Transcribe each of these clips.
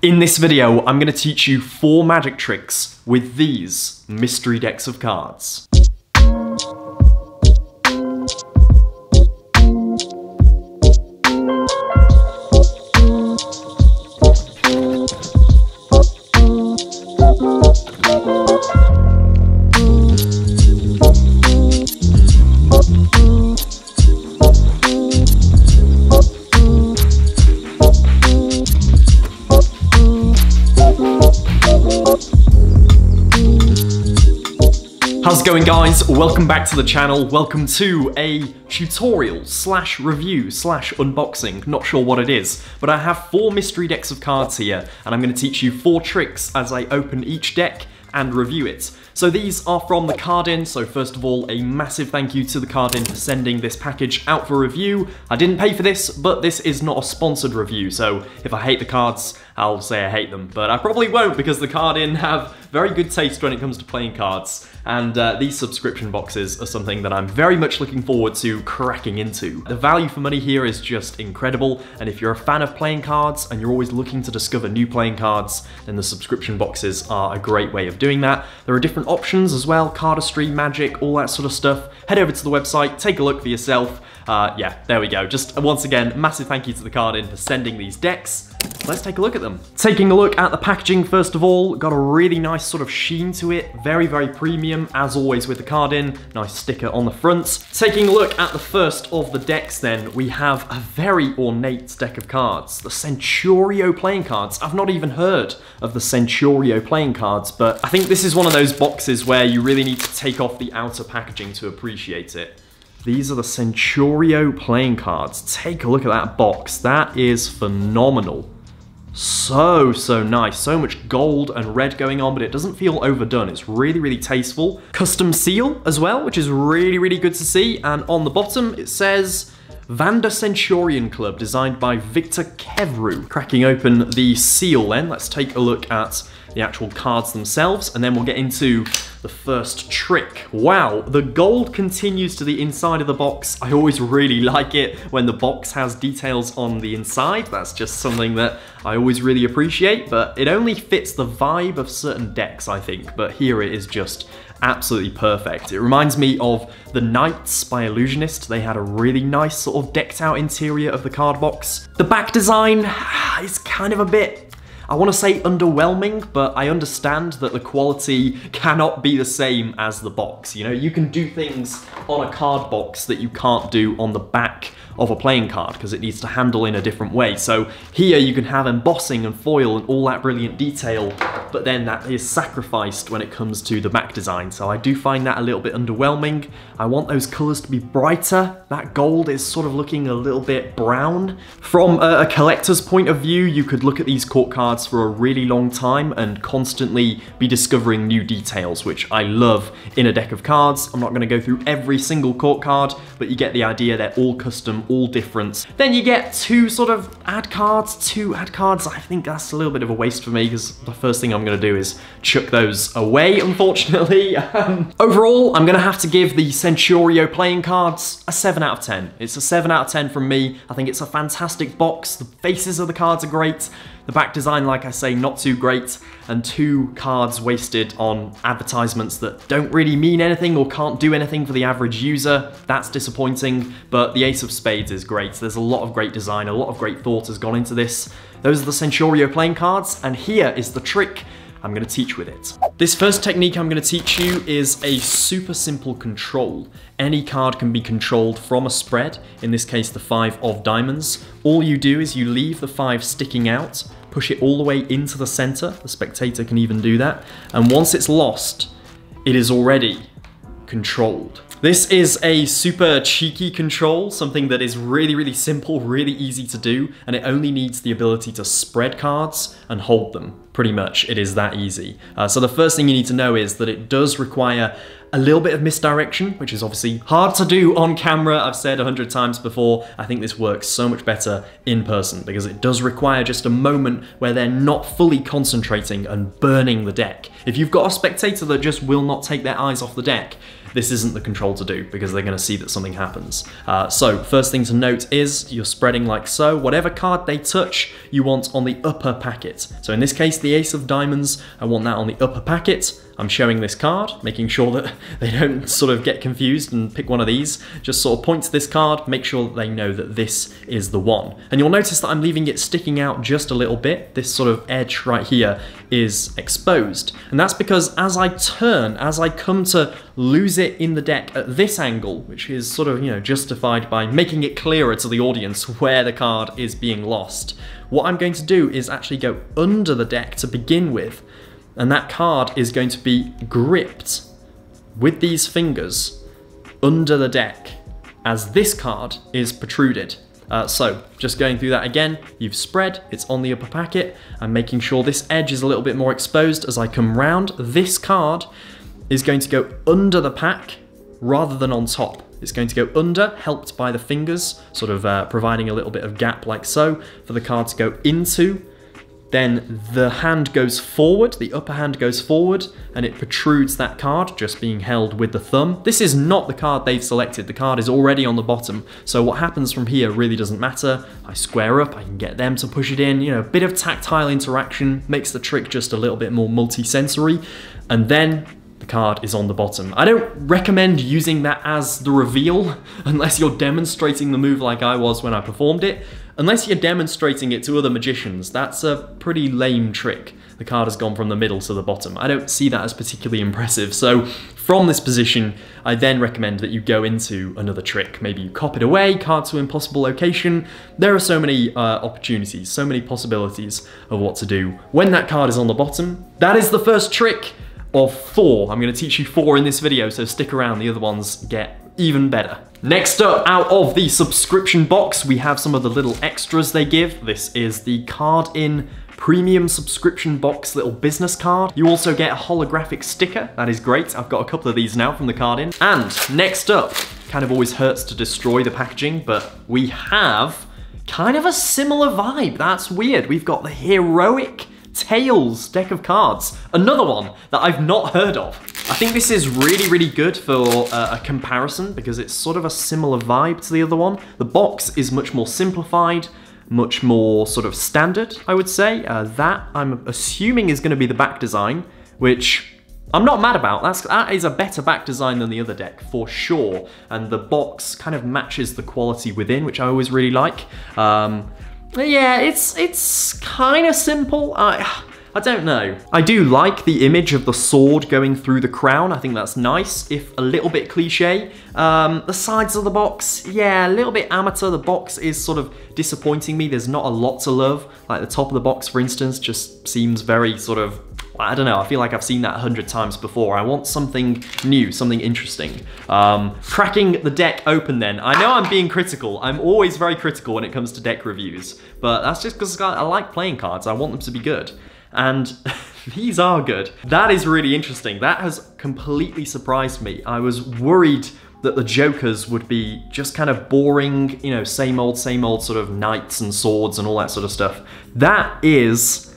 In this video, I'm going to teach you 4 magic tricks with these mystery decks of cards. How's it going, guys? Welcome back to the channel. Welcome to a tutorial slash review slash unboxing. Not sure what it is, but I have 4 mystery decks of cards here, and I'm going to teach you 4 tricks as I open each deck and review it. So these are from the Card Inn, so first of all, a massive thank you to the Card Inn for sending this package out for review. I didn't pay for this, but this is not a sponsored review, so if I hate the cards, I'll say I hate them. But I probably won't, because the Card Inn have very good taste when it comes to playing cards, and these subscription boxes are something that I'm very much looking forward to cracking into. The value for money here is just incredible, and if you're a fan of playing cards and you're always looking to discover new playing cards, then the subscription boxes are a great way of doing that. There are different options as well, cardistry, magic, all that sort of stuff. Head over to the website, take a look for yourself. Yeah, there we go. Just once again, massive thank you to the Card Inn for sending these decks. Let's take a look at them. Taking a look at the packaging first of all, got a really nice sort of sheen to it. Very, very premium, as always with the Card Inn. Nice sticker on the front. Taking a look at the first of the decks then, we have a very ornate deck of cards. The Centurio playing cards. I've not even heard of the Centurio playing cards, but I think this is one of those boxes where you really need to take off the outer packaging to appreciate it. These are the Centurio playing cards. Take a look at that box. That is phenomenal. So nice. So much gold and red going on, but it doesn't feel overdone. It's really, really tasteful. Custom seal as well, which is really, really good to see. And on the bottom, it says Vanda Centurion Club, designed by Victor Kevru. Cracking open the seal then, let's take a look at the actual cards themselves, and then we'll get into the first trick. Wow, the gold continues to the inside of the box. I always really like it when the box has details on the inside. That's just something that I always really appreciate, but it only fits the vibe of certain decks, I think, but here it is just absolutely perfect. It reminds me of the Knights by Illusionist. They had a really nice sort of decked out interior of the card box. The back design is kind of a bit, I want to say underwhelming, but I understand that the quality cannot be the same as the box. You know, you can do things on a card box that you can't do on the back of a playing card because it needs to handle in a different way. So here you can have embossing and foil and all that brilliant detail, but then that is sacrificed when it comes to the back design. So I do find that a little bit underwhelming. I want those colors to be brighter. That gold is sort of looking a little bit brown. From a collector's point of view, you could look at these court cards for a really long time and constantly be discovering new details, which I love in a deck of cards. I'm not going to go through every single court card, but you get the idea. They're all custom, all different. Then you get 2 sort of ad cards. 2 ad cards. I think that's a little bit of a waste for me because the first thing I'm going to do is chuck those away, unfortunately. Overall, I'm going to have to give the Centurio playing cards a 7 out of 10. It's a 7 out of 10 from me. I think it's a fantastic box. The faces of the cards are great. The back design, like I say, not too great, and 2 cards wasted on advertisements that don't really mean anything or can't do anything for the average user. That's disappointing, but the Ace of Spades is great. There's a lot of great design, a lot of great thought has gone into this. Those are the Centurio playing cards, and here is the trick I'm going to teach with it. This first technique I'm going to teach you is a super simple control. Any card can be controlled from a spread, in this case the 5 of diamonds. All you do is you leave the 5 sticking out, push it all the way into the center, the spectator can even do that, and once it's lost, it is already controlled. This is a super cheeky control, something that is really, really simple, really easy to do, and it only needs the ability to spread cards and hold them. Pretty much, it is that easy. So the first thing you need to know is that it does require a little bit of misdirection, which is obviously hard to do on camera. I've said 100 times before, I think this works so much better in person because it does require just a moment where they're not fully concentrating and burning the deck. If you've got a spectator that just will not take their eyes off the deck, this isn't the control to do because they're going to see that something happens. So first thing to note is you're spreading like so. Whatever card they touch, you want on the upper packet. So in this case, the ace of diamonds, I want that on the upper packet. I'm showing this card, making sure that they don't sort of get confused and pick one of these. Just sort of point to this card, make sure that they know that this is the one. And you'll notice that I'm leaving it sticking out just a little bit. This sort of edge right here is exposed. And that's because as I turn, as I come to lose it in the deck at this angle, which is sort of, justified by making it clearer to the audience where the card is being lost, what I'm going to do is actually go under the deck to begin with. And that card is going to be gripped with these fingers under the deck as this card is protruded. So just going through that again, you've spread, it's on the upper packet. I'm making sure this edge is a little bit more exposed as I come round. This card is going to go under the pack rather than on top. It's going to go under, helped by the fingers, sort of providing a little bit of gap like so for the card to go into. Then the hand goes forward, the upper hand goes forward, and it protrudes that card, just being held with the thumb. This is not the card they've selected. The card is already on the bottom. So what happens from here really doesn't matter. I square up, I can get them to push it in. A bit of tactile interaction makes the trick just a little bit more multi-sensory. And then the card is on the bottom. I don't recommend using that as the reveal unless you're demonstrating the move like I was when I performed it. Unless you're demonstrating it to other magicians, that's a pretty lame trick. The card has gone from the middle to the bottom. I don't see that as particularly impressive. So from this position, I then recommend that you go into another trick. Maybe you cop it away, card to impossible location. There are so many opportunities, so many possibilities of what to do when that card is on the bottom. That is the first trick of 4. I'm going to teach you 4 in this video, so stick around. The other ones get even better. Next up, out of the subscription box, we have some of the little extras they give. This is the Card In Premium subscription box little business card. You also get a holographic sticker. That is great. I've got a couple of these now from the Card In. And next up, kind of always hurts to destroy the packaging, but we have kind of a similar vibe. That's weird. We've got the Heroic Tales deck of cards. Another one that I've not heard of. I think this is really, really good for a comparison because it's sort of a similar vibe to the other one. The box is much more simplified, much more sort of standard, I would say. That, I'm assuming, is going to be the back design, which I'm not mad about. That is a better back design than the other deck, for sure. And the box kind of matches the quality within, which I always really like. Yeah, it's kind of simple. I don't know. I do like the image of the sword going through the crown. I think that's nice, if a little bit cliche. The sides of the box, yeah, a little bit amateur. The box is sort of disappointing me. There's not a lot to love. Like the top of the box, for instance, just seems very sort of, I don't know, I feel like I've seen that 100 times before. I want something new, something interesting. Cracking the deck open then. I know I'm being critical. I'm always very critical when it comes to deck reviews, but that's just because I like playing cards. I want them to be good. And these are good. That is really interesting. That has completely surprised me. I was worried that the jokers would be just kind of boring, same old sort of knights and swords and all that sort of stuff. That is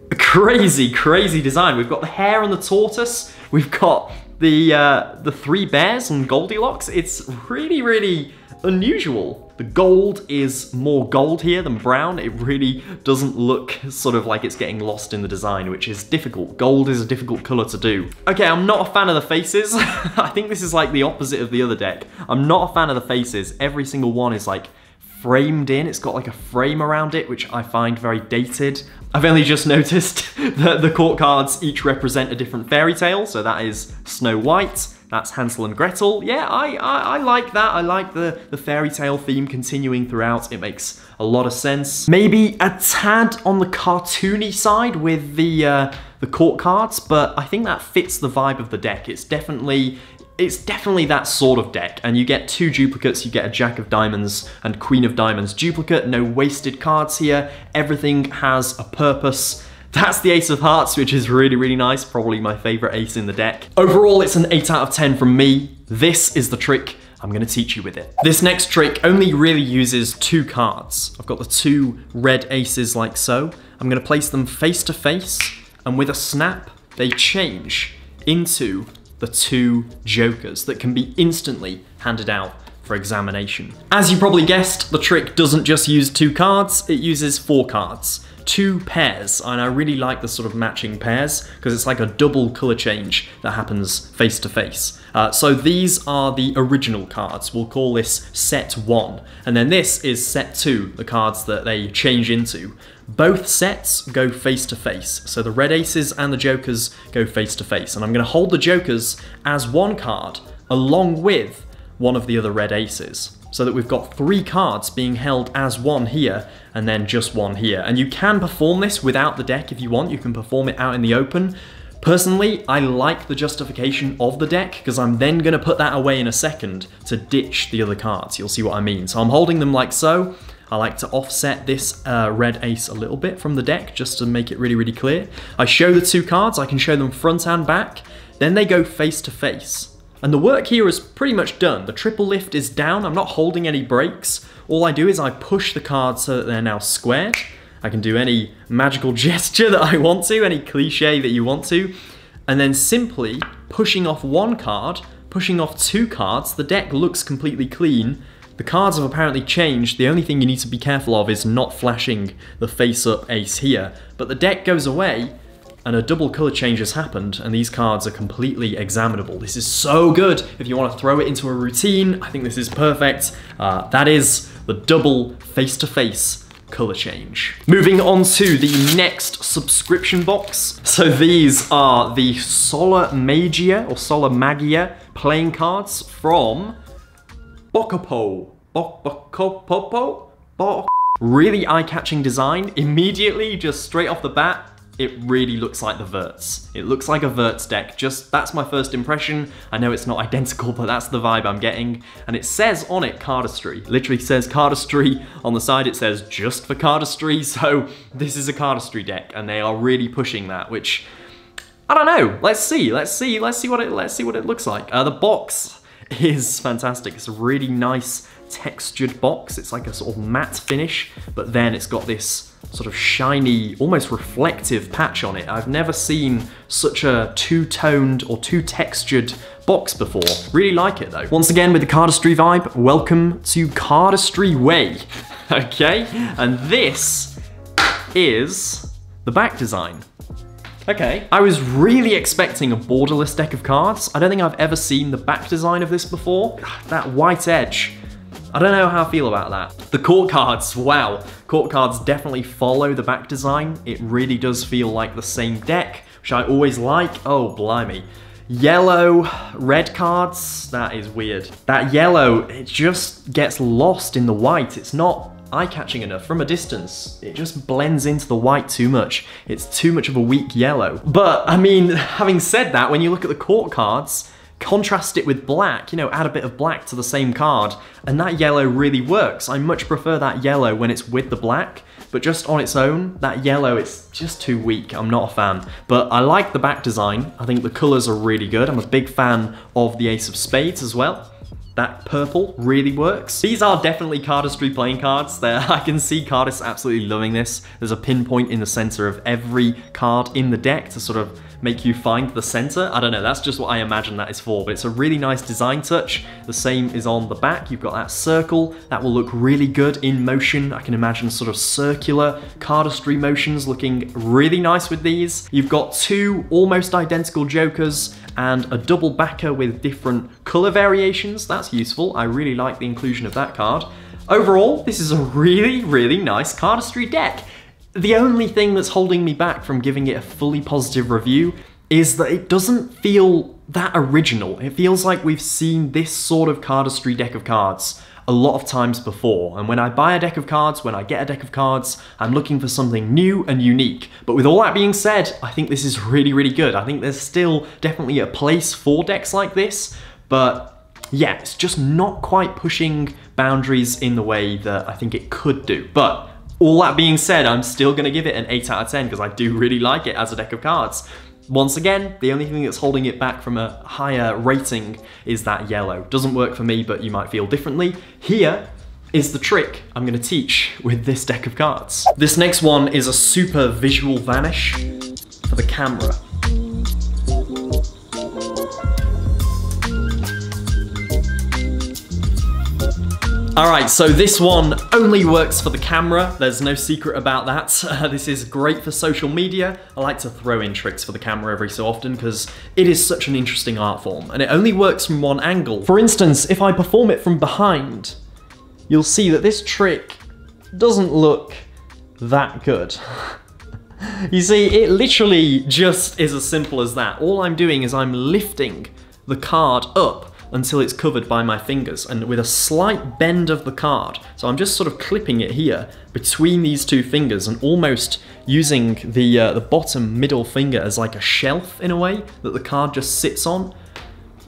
a crazy, crazy design. We've got the hare and the tortoise. We've got the 3 bears and Goldilocks. It's really, really unusual. The gold is more gold here than brown. It really doesn't look sort of like it's getting lost in the design, which is difficult. Gold is a difficult color to do. Okay, I'm not a fan of the faces. I think this is like the opposite of the other deck. I'm not a fan of the faces. Every single one is like framed in. It's got like a frame around it, which I find very dated. I've only just noticed that the court cards each represent a different fairy tale. So that is Snow White, that's Hansel and Gretel. Yeah, I like that. I like the fairy tale theme continuing throughout. It makes a lot of sense. Maybe a tad on the cartoony side with the court cards, but I think that fits the vibe of the deck. It's definitely that sort of deck, and you get 2 duplicates. You get a Jack of Diamonds and Queen of Diamonds duplicate. No wasted cards here. Everything has a purpose. That's the Ace of Hearts, which is really, really nice. Probably my favorite ace in the deck. Overall, it's an 8 out of 10 from me. This is the trick I'm gonna teach you with it. This next trick only really uses 2 cards. I've got the 2 red aces like so. I'm gonna place them face to face, and with a snap, they change into the 2 jokers that can be instantly handed out for examination. As you probably guessed, the trick doesn't just use 2 cards, it uses 4 cards. 2 pairs, and I really like the sort of matching pairs because it's like a double color change that happens face to face. So these are the original cards. We'll call this set 1, and then this is set 2, the cards that they change into. Both sets go face to face, so the red aces and the jokers go face to face, and I'm going to hold the jokers as 1 card along with one of the other red aces, so that we've got 3 cards being held as 1 here and then just 1 here. And you can perform this without the deck if you want. You can perform it out in the open. Personally, I like the justification of the deck because I'm then going to put that away in a second to ditch the other cards. You'll see what I mean. So I'm holding them like so. I like to offset this red ace a little bit from the deck just to make it really, really clear. I show the 2 cards. I can show them front and back. Then they go face to face. And the work here is pretty much done. The triple lift is down. I'm not holding any breaks. All I do is I push the cards so that they're now squared. I can do any magical gesture that I want to, any cliche that you want to. And then simply pushing off 1 card, pushing off 2 cards, the deck looks completely clean. The cards have apparently changed. The only thing you need to be careful of is not flashing the face-up ace here. But the deck goes away, and a double color change has happened, and these cards are completely examinable. This is so good if you want to throw it into a routine. I think this is perfect. That is the double face-to-face color change. Moving on to the next subscription box. So these are the Solar Magia or Solar Magia playing cards from Blackpool. Really eye-catching design. Immediately, just straight off the bat, it really looks like the Verts. It looks like a Verts deck. That's my first impression. I know it's not identical, but that's the vibe I'm getting. And it says on it cardistry. It literally says cardistry. On the side it says just for cardistry. So this is a cardistry deck, and they are really pushing that, which I don't know. Let's see what it looks like. The box is fantastic. It's a really nice textured box. It's like a sort of matte finish, but then it's got this sort of shiny, almost reflective patch on it. I've never seen such a two-toned or two-textured box before. Really like it though. Once again with the cardistry vibe, welcome to Cardistry Way. Okay, and this is the back design. Okay, I was really expecting a borderless deck of cards. I don't think I've ever seen the back design of this before. That white edge, I don't know how I feel about that. The court cards, wow. Court cards definitely follow the back design. It really does feel like the same deck, which I always like. Oh, blimey. Yellow, red cards, that is weird. That yellow, it just gets lost in the white. It's not eye-catching enough from a distance. It just blends into the white too much. It's too much of a weak yellow. But, I mean, having said that, when you look at the court cards, contrast it with black, you know, add a bit of black to the same card, and that yellow really works. I much prefer that yellow when it's with the black, but just on its own, that yellow, it's just too weak. I'm not a fan. But I like the back design. I think the colors are really good. I'm a big fan of the Ace of Spades as well. That purple really works. These are definitely cardistry playing cards. I can see cardists absolutely loving this. There's a pinpoint in the center of every card in the deck to sort of make you find the center. I don't know, that's just what I imagine that is for, but it's a really nice design touch. The same is on the back. You've got that circle. That will look really good in motion. I can imagine sort of circular cardistry motions looking really nice with these. You've got 2 almost identical jokers and a double backer with different color variations. That's useful. I really like the inclusion of that card. Overall, this is a really, really nice cardistry deck. The only thing that's holding me back from giving it a fully positive review is that it doesn't feel that original. It feels like we've seen this sort of cardistry deck of cards a lot of times before. And when I buy a deck of cards, when I get a deck of cards, I'm looking for something new and unique. But with all that being said, I think this is really, really good. I think there's still definitely a place for decks like this, but yeah, it's just not quite pushing boundaries in the way that I think it could do. But All that being said, I'm still gonna give it an 8 out of 10 because I do really like it as a deck of cards. Once again, the only thing that's holding it back from a higher rating is that yellow. Doesn't work for me, but you might feel differently. Here is the trick I'm gonna teach with this deck of cards. This next one is a super visual vanish for the camera. All right, so this one only works for the camera. There's no secret about that. This is great for social media. I like to throw in tricks for the camera every so often because it is such an interesting art form and it only works from one angle. For instance, if I perform it from behind, you'll see that this trick doesn't look that good. You see, it literally just is as simple as that. All I'm doing is I'm lifting the card up until it's covered by my fingers and with a slight bend of the card. So I'm just sort of clipping it here between these two fingers and almost using the bottom middle finger as like a shelf in a way that the card just sits on.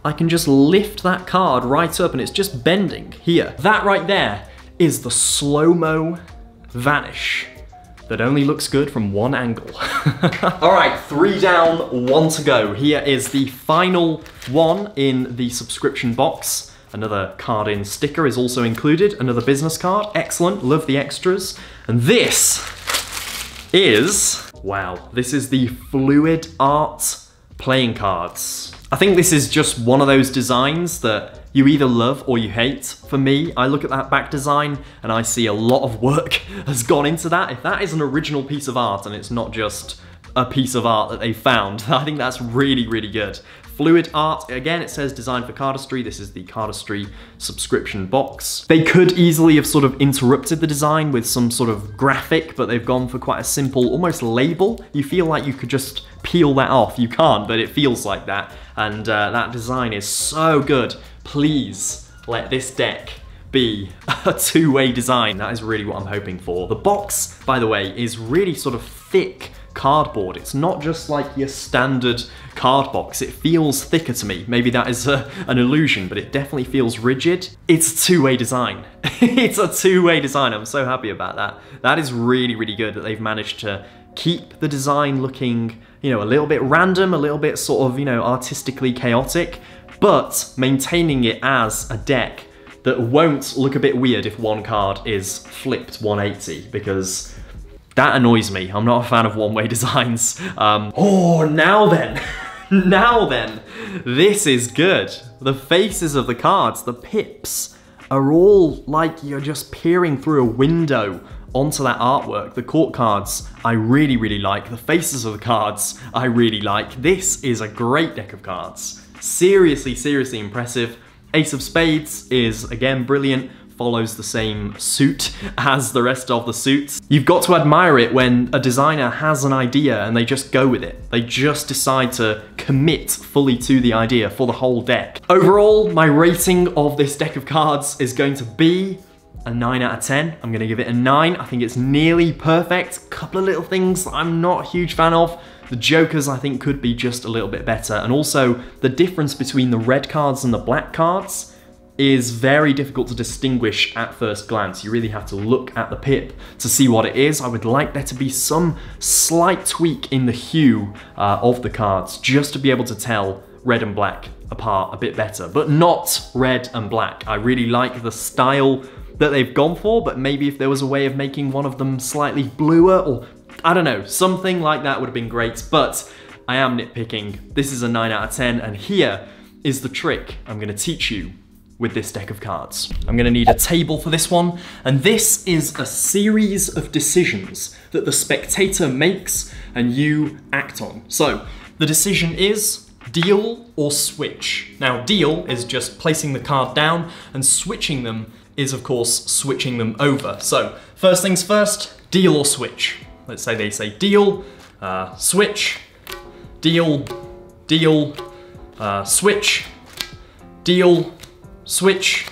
I can just lift that card right up and it's just bending here. That right there is the slow-mo vanish that only looks good from one angle. All right, 3 down, 1 to go. Here is the final one in the subscription box. Another card-in sticker is also included, another business card. Excellent, love the extras. And this is, wow, this is the Fluid Art playing cards. I think this is just one of those designs that you either love or you hate. For me, I look at that back design and I see a lot of work has gone into that. If that is an original piece of art and it's not just a piece of art that they found, I think that's really, really good. Fluid Art, again, it says designed for cardistry. This is the cardistry subscription box. They could easily have sort of interrupted the design with some sort of graphic, but they've gone for quite a simple, almost label. You feel like you could just peel that off. You can't, but it feels like that. And that design is so good. Please let this deck be a two-way design. That is really what I'm hoping for. The box, by the way, is really sort of thick cardboard. It's not just like your standard card box. It feels thicker to me. Maybe that is an illusion, but it definitely feels rigid. It's a two-way design. It's a two-way design. I'm so happy about that. That is really, really good that they've managed to keep the design looking, you know, a little bit random, a little bit sort of, you know, artistically chaotic, but maintaining it as a deck that won't look a bit weird if one card is flipped 180, because that annoys me. I'm not a fan of one-way designs. Oh, now then. Now then. This is good. The faces of the cards, the pips, are all like you're just peering through a window onto that artwork. The court cards, I really, really like. The faces of the cards, I really like. This is a great deck of cards. Seriously, seriously impressive. Ace of Spades is, again, brilliant. Follows the same suit as the rest of the suits. You've got to admire it when a designer has an idea and they just go with it. They just decide to commit fully to the idea for the whole deck. Overall, my rating of this deck of cards is going to be a 9 out of 10. I'm gonna give it a 9. I think it's nearly perfect. Couple of little things that I'm not a huge fan of. The jokers, I think, could be just a little bit better. And also, the difference between the red cards and the black cards is very difficult to distinguish at first glance. You really have to look at the pip to see what it is. I would like there to be some slight tweak in the hue of the cards, just to be able to tell red and black apart a bit better, but not red and black. I really like the style that they've gone for, but maybe if there was a way of making one of them slightly bluer, or I don't know, something like that would have been great, but I am nitpicking. This is a 9 out of 10, and here is the trick I'm gonna teach you with this deck of cards. I'm gonna need a table for this one, and this is a series of decisions that the spectator makes and you act on. So the decision is deal or switch. Now, deal is just placing the card down, and switching them is, of course, switching them over. So first things first, deal or switch. Let's say they say deal, switch, deal, deal, switch, deal, switch,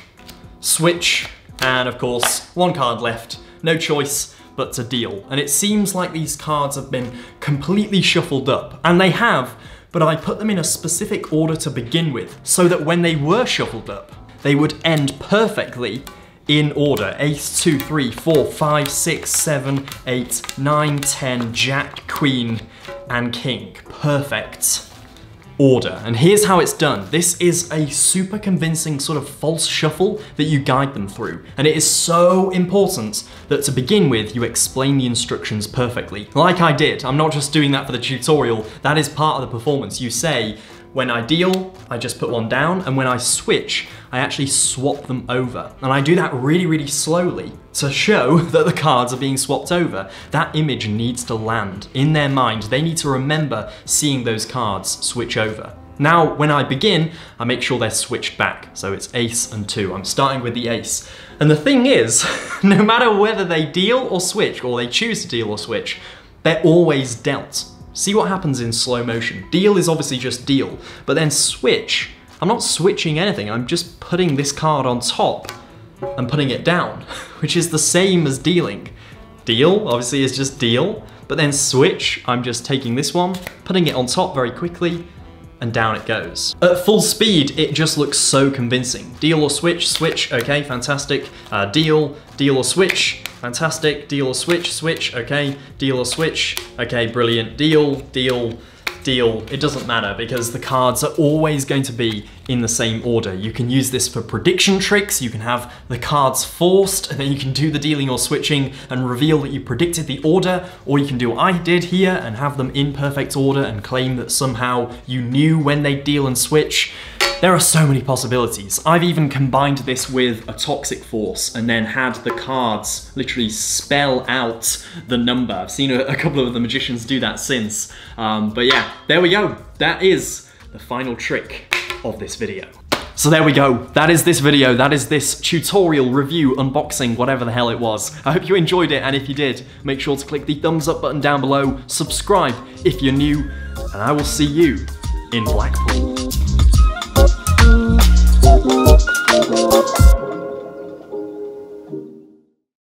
switch, and of course, one card left. No choice but to deal. And it seems like these cards have been completely shuffled up, and they have, but I put them in a specific order to begin with, so that when they were shuffled up, they would end perfectly in order. Ace, 2, 3, 4, 5, 6, 7, 8, 9, 10, Jack, Queen, and King. Perfect order. And here's how it's done. This is a super convincing sort of false shuffle that you guide them through. And it is so important that to begin with, you explain the instructions perfectly. Like I did. I'm not just doing that for the tutorial. That is part of the performance. You say, when I deal, I just put one down, and when I switch, I actually swap them over. And I do that really, really slowly to show that the cards are being swapped over. That image needs to land in their mind. They need to remember seeing those cards switch over. Now, when I begin, I make sure they're switched back. So it's ace and 2. I'm starting with the ace. And the thing is, no matter whether they deal or switch, or they choose to deal or switch, they're always dealt. See what happens in slow motion. Deal is obviously just deal, but then switch, I'm not switching anything, I'm just putting this card on top and putting it down, which is the same as dealing. Deal, obviously, is just deal, but then switch, I'm just taking this one, putting it on top very quickly, and down it goes. At full speed, it just looks so convincing. Deal or switch, switch, okay, fantastic. Deal or switch, fantastic. Deal or switch, switch, okay. Deal or switch, okay, brilliant. Deal. It doesn't matter because the cards are always going to be in the same order. You can use this for prediction tricks, you can have the cards forced, and then you can do the dealing or switching and reveal that you predicted the order, or you can do what I did here and have them in perfect order and claim that somehow you knew when they deal and switch. There are so many possibilities. I've even combined this with a toxic force and then had the cards literally spell out the number. I've seen a couple of the magicians do that since. But yeah, there we go. That is the final trick of this video. So there we go. That is this video. That is this tutorial, review, unboxing, whatever the hell it was. I hope you enjoyed it, and if you did, make sure to click the thumbs up button down below, subscribe if you're new, and I will see you in Blackpool.